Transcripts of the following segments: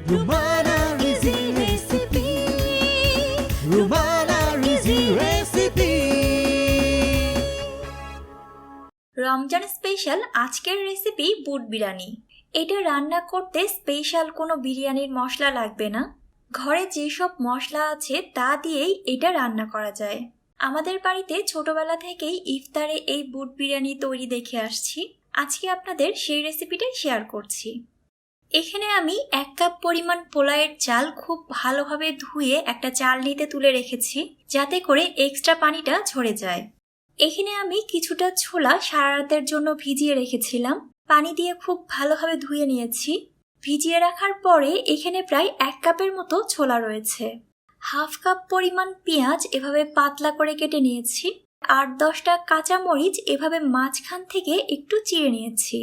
Rumana Rizzi Recipe. Rumana Rizzi Recipe. Ramzan special আজকের recipe বুট বিরিয়ানি। এটা রান্না করতে স্পেশাল কোনো বিরিয়ানির মশলা লাগবে না। ঘরে যেসব মশলা আছে তা দিয়েই এটা রান্না করা যায়। আমাদের বাড়িতে ছোটবেলা থেকেই ইফতারে এই বুট বিরিয়ানি তৈরি দেখে আসছি। আজকে আপনাদের সেই রেসিপিটাই শেয়ার করছি। এখানে আমি 1 কাপ পরিমাণ পোলাওয়ের চাল খুব ভালোভাবে ধুয়ে একটা চালনিতে তুলে রেখেছি, যাতে করে এক্সট্রা পানিটা ঝরে যায়। এখানে আমি কিছুটা ছোলা সারা রাতের জন্য ভিজিয়ে রেখেছিলাম। পানি দিয়ে খুব ভালোভাবে ধুয়ে নিয়েছি। ভিজিয়ে রাখার পরে এখানে প্রায় 1 কাপের মতো ছোলা রয়েছে। 1/2 কাপ পরিমাণ পেঁয়াজ এভাবে পাতলা করে কেটে নিয়েছি। 8-10টা কাঁচামরিচ এভাবে মাঝখান থেকে একটু চিড়ে নিয়েছি।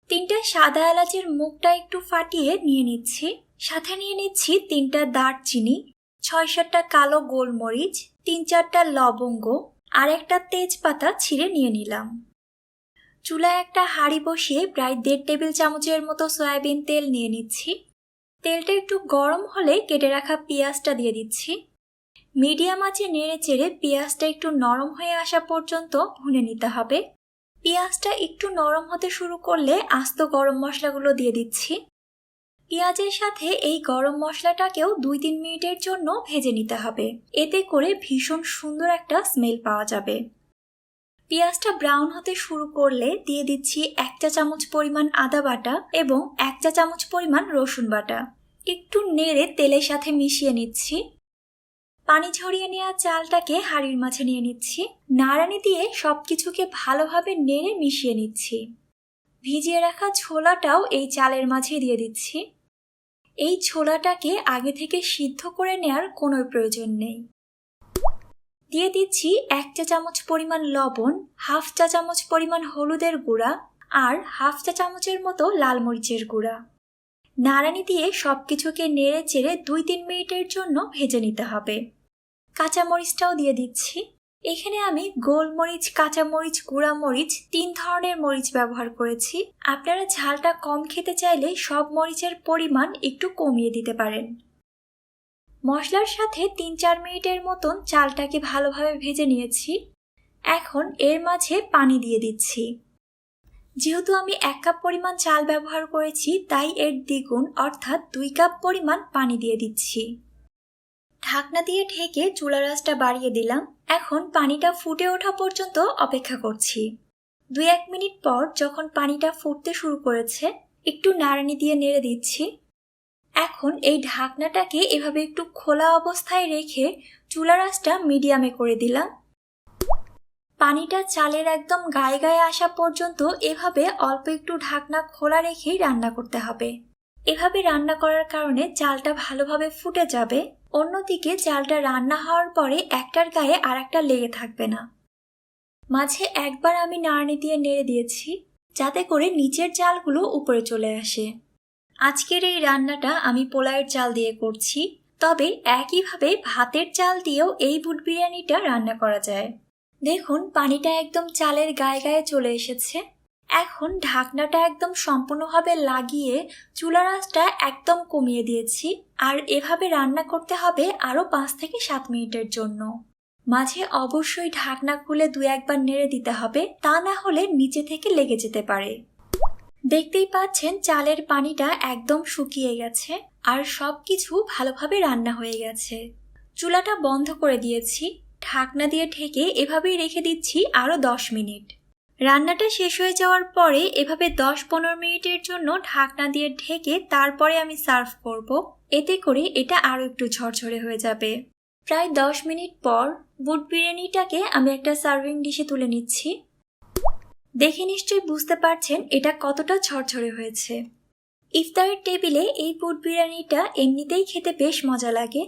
3টা সাদা এলাচের মুখটা একটু ফাটিয়ে নিয়ে নিচ্ছি। সাথে নিয়ে নিচ্ছি 3টা দারচিনি, 6-7টা কালো গোলমরিচ, 3-4টা লবঙ্গ আর একটা তেজপাতা ছিঁড়ে নিয়ে নিলাম। চুলায় একটা হাঁড়ি বসিয়ে প্রায় 1.5 টেবিল চামচের মতো সয়াবিন তেল নিয়ে নিচ্ছি। তেলটা একটু গরম হলে কেটে রাখা পেঁয়াজটা দিয়ে দিচ্ছি। মিডিয়াম আঁচে নেড়ে চেড়ে পেঁয়াজটা একটু নরম হয়ে আসা পর্যন্ত ভুনে নিতে হবে। পেঁয়াজটা একটু নরম হতে শুরু করলে আস্ত গরম মশলাগুলো দিয়ে দিচ্ছি। পেঁয়াজের সাথে এই গরম মশলাটাকেও 2-3 মিনিটের জন্য ভেজে নিতে হবে। এতে করে ভীষণ সুন্দর একটা স্মেল পাওয়া যাবে। পেঁয়াজটা ব্রাউন হতে শুরু করলে দিয়ে দিচ্ছি 1 চা চামচ পরিমাণ আদা বাটা এবং 1 চা চামচ পরিমাণ রসুন বাটা। একটু নেড়ে তেলের সাথে মিশিয়ে নিচ্ছি। পানি ঝরিয়ে নেওয়া চালটাকে হাঁড়ির মাঝে নিয়ে নিচ্ছি। নাড়ানি দিয়ে সবকিছুকে ভালোভাবে নেড়ে মিশিয়ে নিচ্ছি। ভিজিয়ে রাখা ছোলাটাও এই চালের মাঝে দিয়ে দিচ্ছি। এই ছোলাটাকে আগে থেকে সিদ্ধ করে নেওয়ার কোনো প্রয়োজন নেই। দিয়ে দিচ্ছি 1 চা চামচ পরিমাণ লবণ, 1/2 চা চামচ পরিমাণ হলুদের গুঁড়া আর 1/2 চা চামচের মতো লাল মরিচের গুঁড়া। নাড়ানি দিয়ে সবকিছুকে নেড়ে চেড়ে 2-3 মিনিটের জন্য ভেজে নিতে হবে। কাঁচামরিচটাও দিয়ে দিচ্ছি। এখানে আমি গোলমরিচ, কাঁচামরিচ, গুঁড়া মরিচ 3 ধরনের মরিচ ব্যবহার করেছি। আপনারা ঝালটা কম খেতে চাইলে সব মরিচের পরিমাণ একটু কমিয়ে দিতে পারেন। মশলার সাথে 3-4 মিনিটের মতন চালটাকে ভালোভাবে ভেজে নিয়েছি। এখন এর মাঝে পানি দিয়ে দিচ্ছি। যেহেতু আমি 1 কাপ পরিমাণ চাল ব্যবহার করেছি, তাই এর দ্বিগুণ অর্থাৎ 2 কাপ পরিমাণ পানি দিয়ে দিচ্ছি। ঢাকনা দিয়ে ঢেকে চুলার আঁচটা বাড়িয়ে দিলাম। এখন পানিটা ফুটে ওঠা পর্যন্ত অপেক্ষা করছি। 2-1 মিনিট পর যখন পানিটা ফুটতে শুরু করেছে, একটু নাড়ানি দিয়ে নেড়ে দিচ্ছি। এখন এই ঢাকনাটাকে এভাবে একটু খোলা অবস্থায় রেখে চুলার আঁচটা মিডিয়ামে করে দিলাম। পানিটা চালের একদম গায়ে গায়ে আসা পর্যন্ত এভাবে অল্প একটু ঢাকনা খোলা রেখেই রান্না করতে হবে। এভাবে রান্না করার কারণে চালটা ভালোভাবে ফুটে যাবে। অন্যদিকে চালটা রান্না হওয়ার পরে একটার গায়ে আর একটা লেগে থাকবে না। মাঝে একবার আমি নাড়ানি দিয়ে নেড়ে দিয়েছি, যাতে করে নিচের চালগুলো উপরে চলে আসে। আজকের এই রান্নাটা আমি পোলাওয়ের চাল দিয়ে করছি, তবে একইভাবে ভাতের চাল দিয়েও এই বুট বিরিয়ানিটা রান্না করা যায়। দেখুন পানিটা একদম চালের গায়ে গায়ে চলে এসেছে। এখন ঢাকনাটা একদম সম্পূর্ণভাবে লাগিয়ে চুলার আঁচটা একদম কমিয়ে দিয়েছি। আর এভাবে রান্না করতে হবে আরও 5-7 মিনিটের জন্য। মাঝে অবশ্যই ঢাকনা খুলে 2-1 বার নেড়ে দিতে হবে, তা না হলে নিচে থেকে লেগে যেতে পারে। দেখতেই পাচ্ছেন চালের পানিটা একদম শুকিয়ে গেছে আর সবকিছু ভালোভাবে রান্না হয়ে গেছে। চুলাটা বন্ধ করে দিয়েছি। ঢাকনা দিয়ে ঢেকে এভাবেই রেখে দিচ্ছি আরও 10 মিনিট। রান্নাটা শেষ হয়ে যাওয়ার পরে এভাবে 10-15 মিনিটের জন্য ঢাকনা দিয়ে ঢেকে তারপরে আমি সার্ভ করব। এতে করে এটা আরও একটু ঝরঝরে হয়ে যাবে। প্রায় 10 মিনিট পর বুট বিরিয়ানিটাকে আমি একটা সার্ভিং ডিশে তুলে নিচ্ছি। দেখে নিশ্চয়ই বুঝতে পারছেন এটা কতটা ঝরঝরে হয়েছে। ইফতারের টেবিলে এই বুট বিরিয়ানিটা এমনিতেই খেতে বেশ মজা লাগে।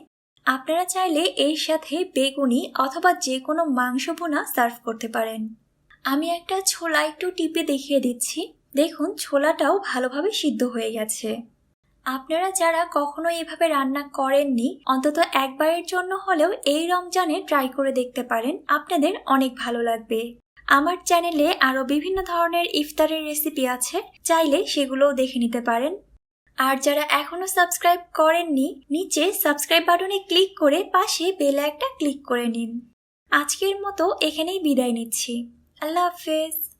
আপনারা চাইলে এর সাথে বেগুনি অথবা যে কোনো মাংস ভুনা সার্ভ করতে পারেন। আমি একটা ছোলা একটু টিপে দেখিয়ে দিচ্ছি। দেখুন ছোলাটাও ভালোভাবে সিদ্ধ হয়ে গেছে। আপনারা যারা কখনো এভাবে রান্না করেননি, অন্তত একবারের জন্য হলেও এই রমজানে ট্রাই করে দেখতে পারেন, আপনাদের অনেক ভালো লাগবে। আমার চ্যানেলে আরও বিভিন্ন ধরনের ইফতারের রেসিপি আছে, চাইলে সেগুলোও দেখে নিতে পারেন। আর যারা এখনো সাবস্ক্রাইব করেননি নিচে সাবস্ক্রাইব বাটনে ক্লিক করে পাশে বেল একটা ক্লিক করে নিন। আজকের মতো এখানেই বিদায় নিচ্ছি। আল্লাহ হাফেজ।